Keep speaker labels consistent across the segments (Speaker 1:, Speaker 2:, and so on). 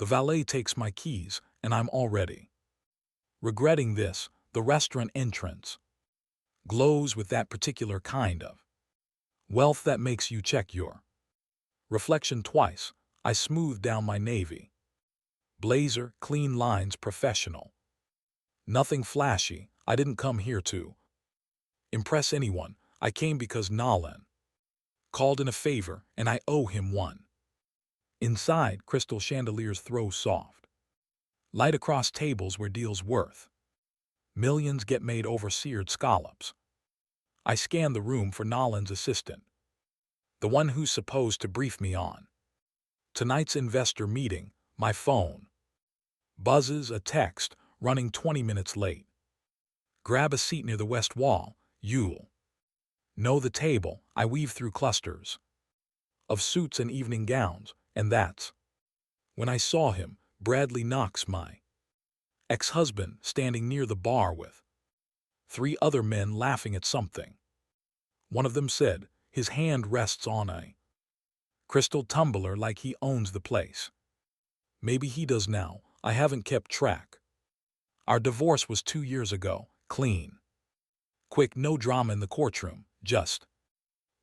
Speaker 1: The valet takes my keys, and I'm already regretting this. The restaurant entrance glows with that particular kind of wealth that makes you check your reflection twice. I smooth down my navy blazer, clean lines, professional. Nothing flashy. I didn't come here to impress anyone. I came because Nolan called in a favor, and I owe him one. Inside, crystal chandeliers throw soft light across tables where deals worth millions get made over seared scallops. I scan the room for Nolan's assistant, the one who's supposed to brief me on tonight's investor meeting. My phone buzzes, a text, running 20 minutes late. Grab a seat near the west wall. You'll know the table. I weave through clusters of suits and evening gowns, and that's when I saw him, Bradley Knox, my ex-husband, standing near the bar with 3 other men laughing at something. One of them said, his hand rests on a crystal tumbler like he owns the place. Maybe he does now. I haven't kept track. Our divorce was 2 years ago. Clean. Quick, no drama in the courtroom. Just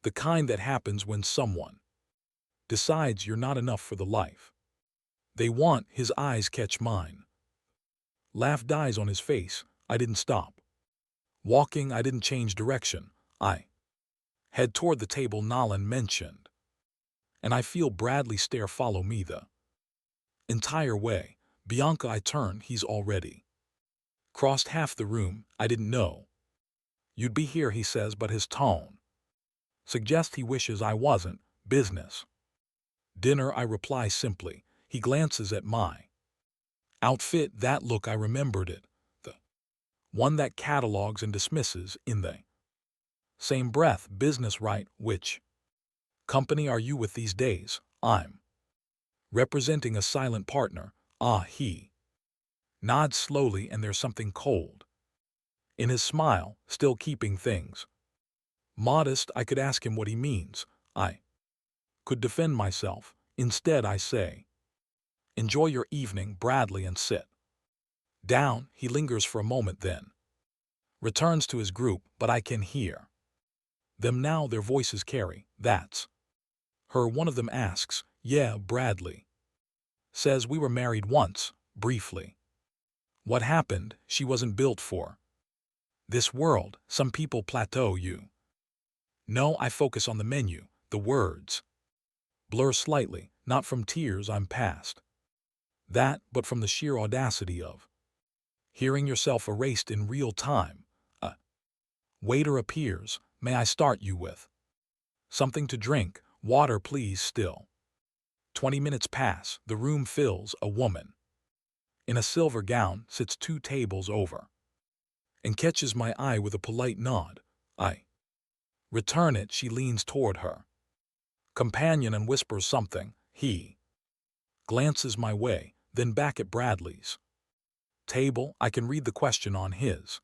Speaker 1: the kind that happens when someone decides you're not enough for the life they want. His eyes catch mine. Laugh dies on his face. I didn't stop walking. I didn't change direction. I head toward the table Nolan mentioned, and I feel Bradley stare follow me the entire way. Bianca, I turn. He's already crossed half the room. I didn't know you'd be here, he says, but his tone suggests he wishes I wasn't. Business dinner, I reply simply. He glances at my outfit. That look, I remembered it. The one that catalogs and dismisses in the same breath. Business, right? Which company are you with these days? I'm representing a silent partner. Ah, he nods slowly, and there's something cold in his smile, still keeping things modest. I could ask him what he means. I could defend myself. Instead, I say, enjoy your evening, Bradley, and sit down. He lingers for a moment, then returns to his group, but I can hear them now. Their voices carry. That's her. One of them asks. Yeah, Bradley says we were married once, briefly. What happened? She wasn't built for this world. Some people plateau, you know. I focus on the menu. The words blur slightly, not from tears. I'm past that, but from the sheer audacity of hearing yourself erased in real time. A waiter appears. May I start you with something to drink? Water, please. Still 20 minutes pass. The room fills. A woman in a silver gown sits 2 tables over and catches my eye with a polite nod. I return it. She leans toward her companion and whispers something. He glances my way, then back at Bradley's table. I can read the question on his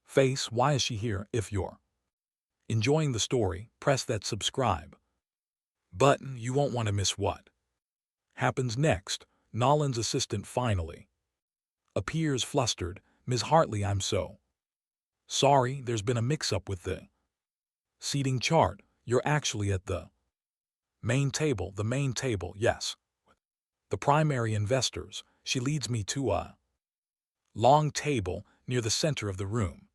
Speaker 1: face. Why is she here? If you're enjoying the story, press that subscribe button. You won't want to miss what happens next. Nolan's assistant finally appears, flustered. Ms. Hartley, I'm so sorry. There's been a mix-up with the seating chart. You're actually at the main table. The main table, yes. The primary investors. She leads me to a long table near the center of the room.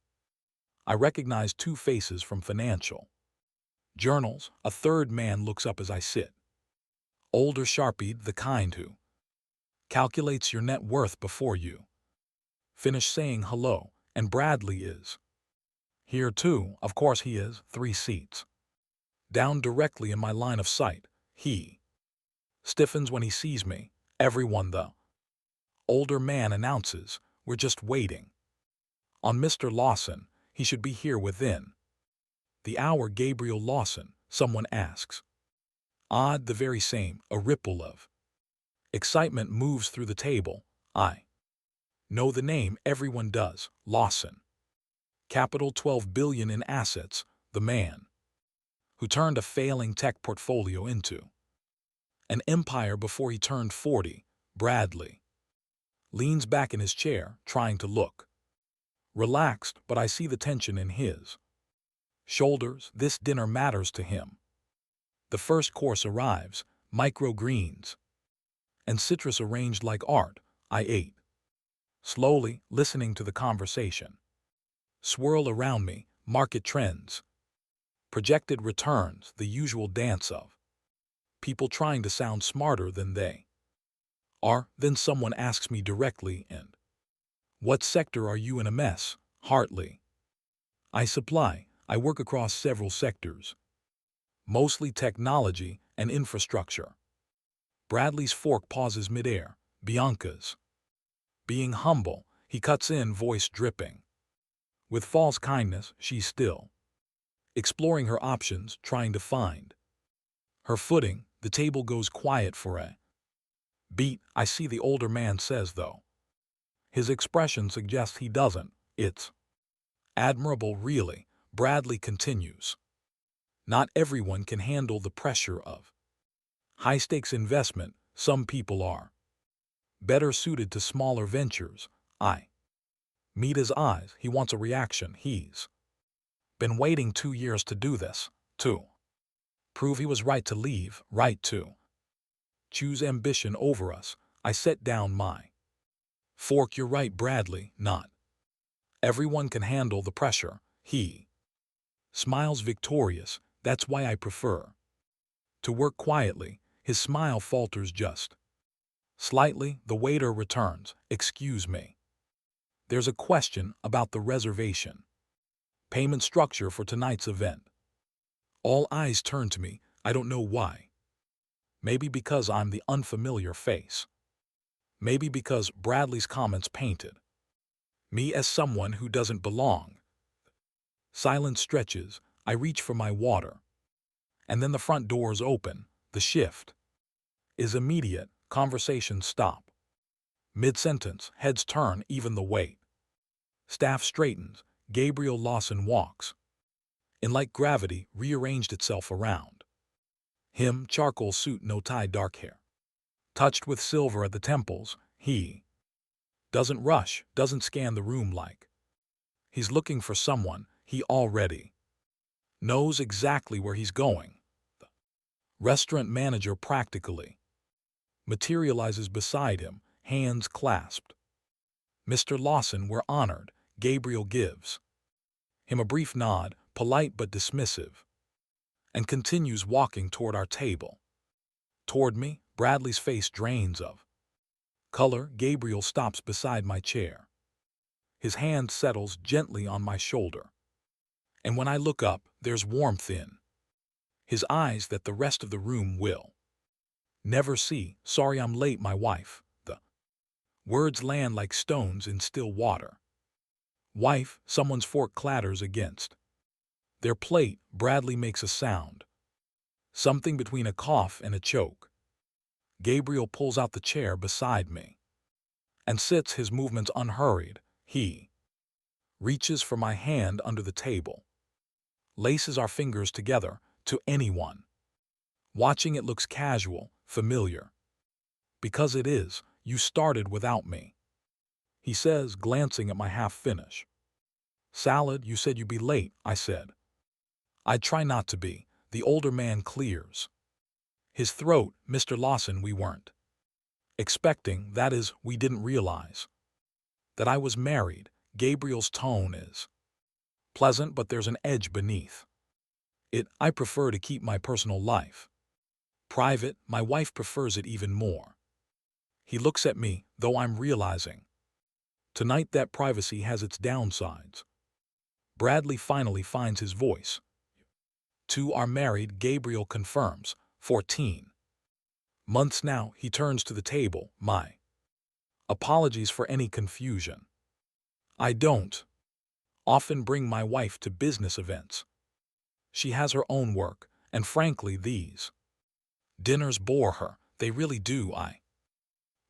Speaker 1: I recognize 2 faces from financial journals. A third man looks up as I sit. Older, sharp-eyed, the kind who calculates your net worth before you finish saying hello. And Bradley is here too. Of course he is. 3 seats down, directly in my line of sight. He stiffens when he sees me. Everyone, the older man announces, we're just waiting on Mr. Lawson. He should be here within the hour. Gabriel Lawson, someone asks. Odd, the very same. A ripple of excitement moves through the table. I know the name. Everyone does. Lawson. Capital, 12 billion in assets. The man who turned a failing tech portfolio into an empire before he turned 40. Bradley leans back in his chair, trying to look relaxed, but I see the tension in his shoulders. This dinner matters to him. The first course arrives, microgreens and citrus arranged like art. I ate slowly, listening to the conversation swirl around me, market trends, projected returns, the usual dance of people trying to sound smarter than they are. Then someone asks me directly, "And what sector are you in?" A mess. Hartley. I supply. I work across several sectors, mostly technology and infrastructure. Bradley's fork pauses midair. Bianca's being humble, he cuts in, voice dripping with false kindness. She's still exploring her options, trying to find her footing. The table goes quiet for a beat. I see the older man says, though his expression suggests he doesn't. It's admirable, really. Bradley continues. Not everyone can handle the pressure of high-stakes investment. Some people are better suited to smaller ventures. I meet his eyes. He wants a reaction. He's been waiting 2 years to do this, to prove he was right to leave, right to choose ambition over us. I set down my fork. You're right, Bradley. Not everyone can handle the pressure. He smiles victorious. That's why I prefer to work quietly. His smile falters just slightly. The waiter returns. Excuse me. There's a question about the reservation payment structure for tonight's event. All eyes turn to me. I don't know why. Maybe because I'm the unfamiliar face. Maybe because Bradley's comments painted me as someone who doesn't belong. Silence stretches. I reach for my water. And then the front doors open. The shift is immediate. Conversations stop mid-sentence. Heads turn. Even the wait staff straightens. Gabriel Lawson walks in like gravity, rearranged itself around him. Charcoal suit, no tie, dark hair touched with silver at the temples. He doesn't rush, doesn't scan the room like he's looking for someone. He already knows exactly where he's going. The restaurant manager practically materializes beside him, hands clasped. "Mr. Lawson, we're honored." Gabriel gives him a brief nod, polite but dismissive, and continues walking toward our table. Toward me. Bradley's face drains of color. Gabriel stops beside my chair. His hand settles gently on my shoulder. And when I look up, there's warmth in his eyes that the rest of the room will never see. "Sorry I'm late, my wife." The words land like stones in still water. Wife. Someone's fork clatters against their plate. Bradley makes a sound, something between a cough and a choke. Gabriel pulls out the chair beside me and sits, his movements unhurried. He reaches for my hand under the table, laces our fingers together. To anyone watching, it looks casual, familiar. Because it is. "You started without me," he says, glancing at my half-finish salad. "You said you'd be late," I said. "I'd try not to be." The older man clears his throat. "Mr. Lawson, we weren't expecting, that is, we didn't realize that I was married." Gabriel's tone is pleasant, but there's an edge beneath it. "I prefer to keep my personal life private. My wife prefers it even more." He looks at me, though I'm realizing tonight that privacy has its downsides. Bradley finally finds his voice. "Two are married," Gabriel confirms. 14 months now. He turns to the table. "My apologies for any confusion. I don't often bring my wife to business events. She has her own work, and frankly these dinners bore her. They really do." I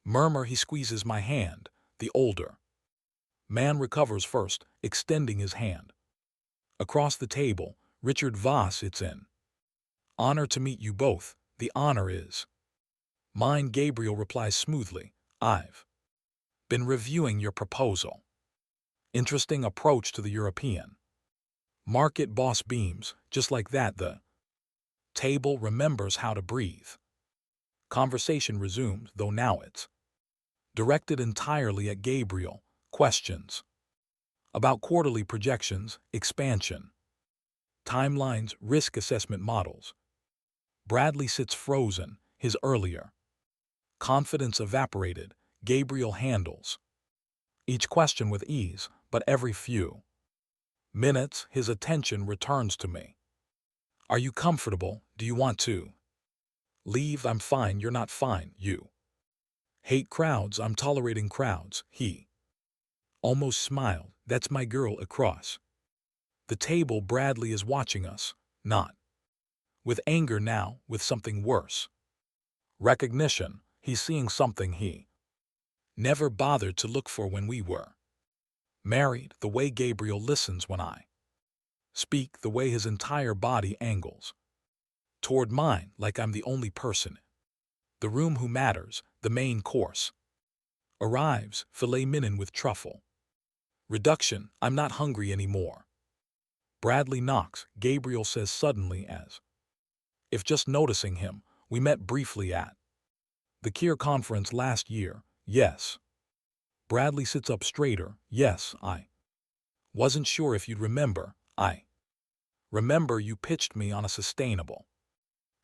Speaker 1: murmur. He squeezes my hand. The older man recovers first, extending his hand across the table. "Richard Voss, it's an honor to meet you both." "The honor is Mine, Gabriel replies smoothly. I've been reviewing your proposal. Interesting approach to the European market. Boss beams. Just like that, the table remembers how to breathe. Conversation resumed, though now it's directed entirely at Gabriel. Questions about quarterly projections, expansion, timelines, risk assessment models. Bradley sits frozen, his earlier confidence evaporated. Gabriel handles each question with ease, but every few minutes his attention returns to me. Are you comfortable? Do you want to leave? I'm fine. You're not fine. You hate crowds. I'm tolerating crowds. He almost smiled. That's my girl across the table. Bradley is watching us, not with anger now, with something worse. Recognition. He's seeing something he never bothered to look for when we were married. The way Gabriel listens when I speak, the way his entire body angles toward mine like I'm the only person in the room who matters. The main course arrives, filet mignon with truffle. Reduction. I'm not hungry anymore. Bradley knocks, Gabriel says suddenly, as if just noticing him. We met briefly at the Kier conference last year. Yes. Bradley sits up straighter. Yes, I wasn't sure if you'd remember. I remember you pitched me on a sustainable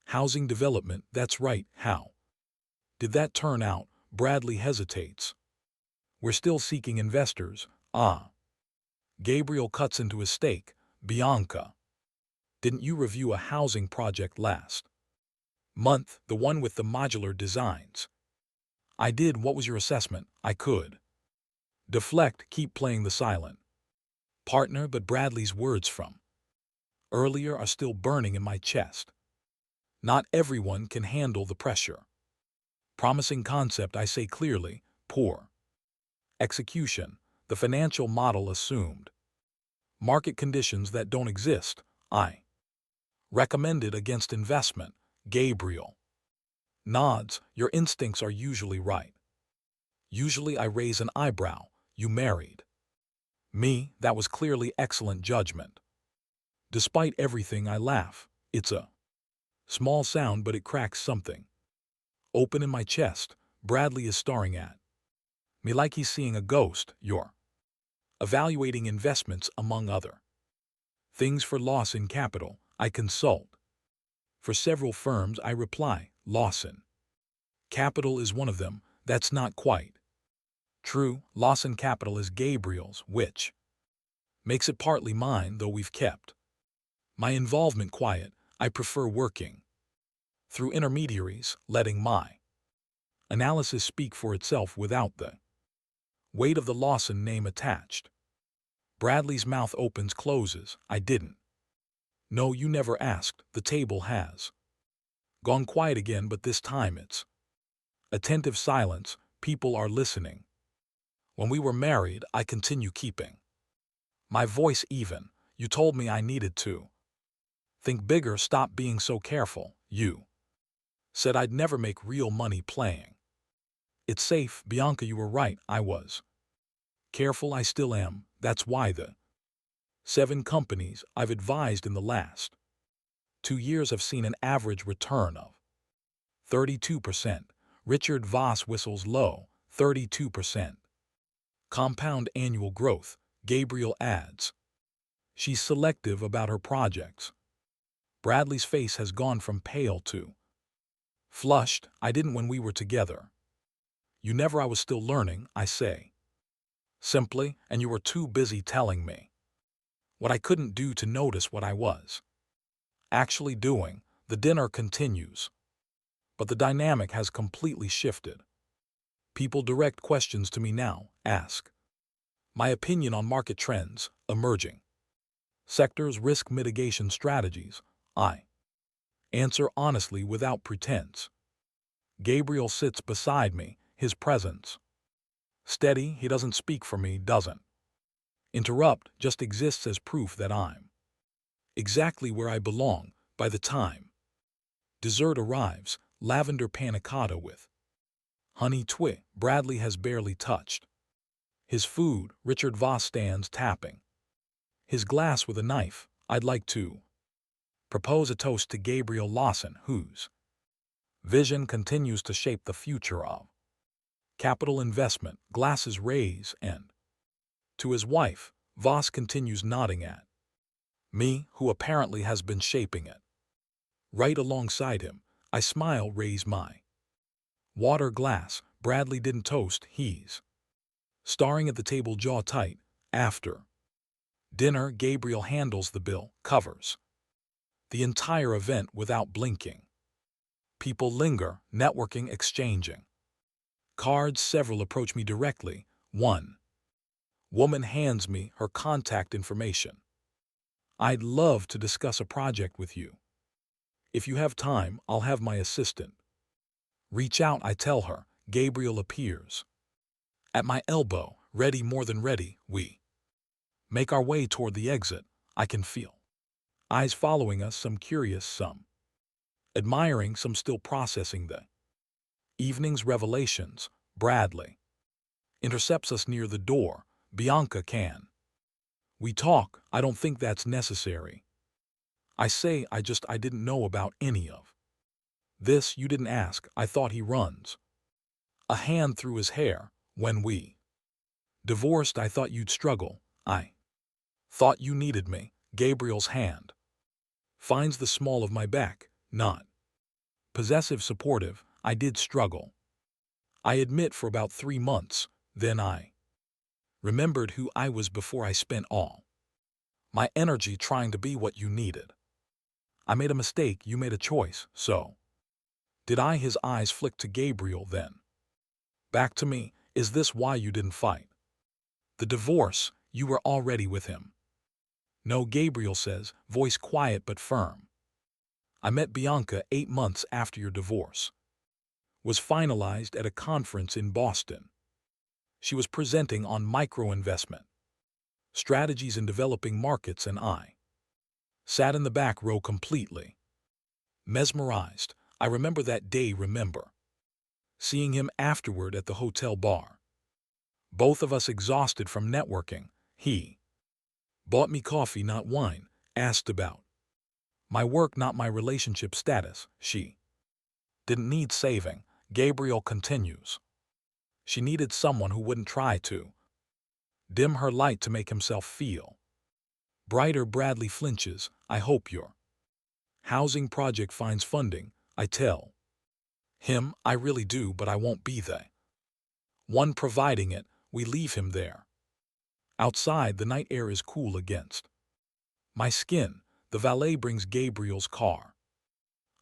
Speaker 1: housing development. That's right. How did that turn out? Bradley hesitates. We're still seeking investors. Ah. Gabriel cuts into his steak. Bianca, didn't you review a housing project last month, the one with the modular designs? I did. What was your assessment? I could deflect, keep playing the silent partner, but Bradley's words from earlier are still burning in my chest. Not everyone can handle the pressure. Promising concept, I say clearly. Poor execution. The financial model assumed market conditions that don't exist. I recommended against investment. Gabriel nods. Your instincts are usually right. Usually. I raise an eyebrow. You married me. That was clearly excellent judgment. Despite everything, I laugh. It's a small sound, but it cracks something open in my chest. Bradley is staring at me like he's seeing a ghost. You're evaluating investments among other things for loss in capital. I consult for several firms. I reply, Lawson Capital is one of them. That's not quite true. Lawson Capital is Gabriel's, which makes it partly mine, though we've kept my involvement quiet. I prefer working through intermediaries, letting my analysis speak for itself without the weight of the Lawson name attached. Bradley's mouth opens, closes. I didn't. No, you never asked. The table has gone quiet again, but this time it's attentive silence. People are listening. When we were married, I continue keeping my voice even. You told me I needed to think bigger, stop being so careful. You said I'd never make real money playing it's safe. Bianca, you were right. I was careful. I still am. That's why the 7 companies I've advised in the last 2 years have seen an average return of 32%. Richard Voss whistles low. 32%. Compound annual growth. Gabriel adds. She's selective about her projects. Bradley's face has gone from pale to flushed. I didn't when we were together. You never. I was still learning, I say simply, and you were too busy telling me what I couldn't do to notice what I was actually doing. The dinner continues, but the dynamic has completely shifted. People direct questions to me now, ask my opinion on market trends, emerging sectors, risk mitigation strategies. I answer honestly without pretense. Gabriel sits beside me, his presence steady. He doesn't speak for me, doesn't interrupt, just exists as proof that I'm exactly where I belong. By the time dessert arrives, lavender panna cotta with honey twig Bradley has barely touched. His food, Richard Voss stands tapping his glass with a knife. I'd like to propose a toast to Gabriel Lawson, whose vision continues to shape the future of capital investment. Glasses raise, and to his wife, Voss continues nodding at me, who apparently has been shaping it. Right alongside him, I smile, raise my water glass. Bradley didn't toast, he's staring at the table, jaw tight. After dinner, Gabriel handles the bill, covers the entire event without blinking. People linger, networking, exchanging cards. Several approach me directly. One woman hands me her contact information. I'd love to discuss a project with you. If you have time, I'll have my assistant reach out, I tell her. Gabriel appears at my elbow, ready, more than ready. We make our way toward the exit. I can feel eyes following us, some curious, some admiring, some still processing the evening's revelations. Bradley intercepts us near the door. Bianca, can we talk? I don't think that's necessary. I say, I didn't know about any of this. You didn't ask. I thought. He runs a hand through his hair. When we divorced, I thought you'd struggle. I thought you needed me. Gabriel's hand finds the small of my back. Not possessive, supportive. I did struggle, I admit, for about 3 months. Then I remembered who I was before. I spent all my energy trying to be what you needed. I made a mistake. You made a choice. So did I. His eyes flick to Gabriel, then back to me. Is this why you didn't fight the divorce? You were already with him. No, Gabriel says, voice quiet but firm. I met Bianca 8 months after your divorce was finalized at a conference in Boston. She was presenting on micro-investment strategies in developing markets, and I sat in the back row completely mesmerized. I remember that day, remember seeing him afterward at the hotel bar. Both of us exhausted from networking. He bought me coffee, not wine, asked about my work, not my relationship status. She didn't need saving. Gabriel continues. She needed someone who wouldn't try to dim her light to make himself feel brighter. Bradley flinches. I hope your housing project finds funding. I tell him I really do, but I won't be the one providing it. We leave him there. Outside, the night air is cool against my skin. The valet brings Gabriel's car,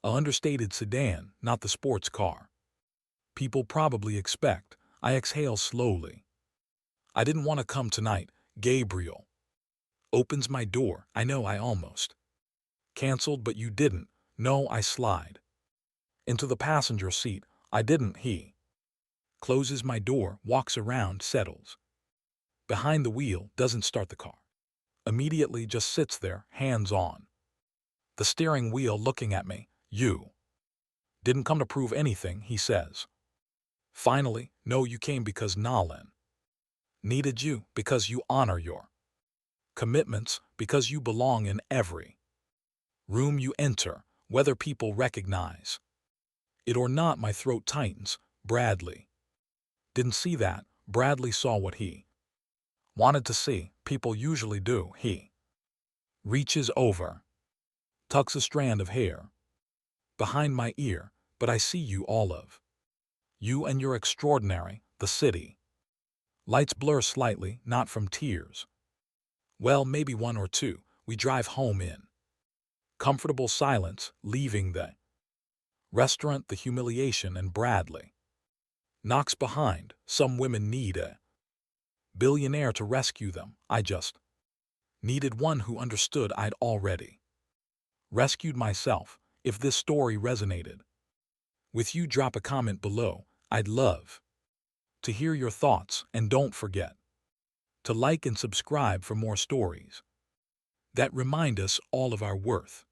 Speaker 1: a understated sedan, not the sports car people probably expect. I exhale slowly. I didn't want to come tonight. Gabriel opens my door. I know I almost canceled, but you didn't. No, I slide into the passenger seat. I didn't. He closes my door, walks around, settles behind the wheel, doesn't start the car. Immediately just sits there, hands on the steering wheel, looking at me. You didn't come to prove anything, he says. Finally, no, you came because Nolan needed you, because you honor your commitments, because you belong in every room you enter, whether people recognize it or not. My throat tightens. Bradley didn't see that. Bradley saw what he wanted to see. People usually do. He reaches over, tucks a strand of hair behind my ear. But I see you, all of you, and you're extraordinary. The city lights blur slightly, not from tears. Well, maybe one or two. We drive home in comfortable silence, leaving the restaurant, the humiliation, and Bradley knocks behind. Some women need a billionaire to rescue them. I just needed one who understood. I'd already rescued myself. If this story resonated with you, drop a comment below. I'd love to hear your thoughts, and don't forget to like and subscribe for more stories that remind us all of our worth.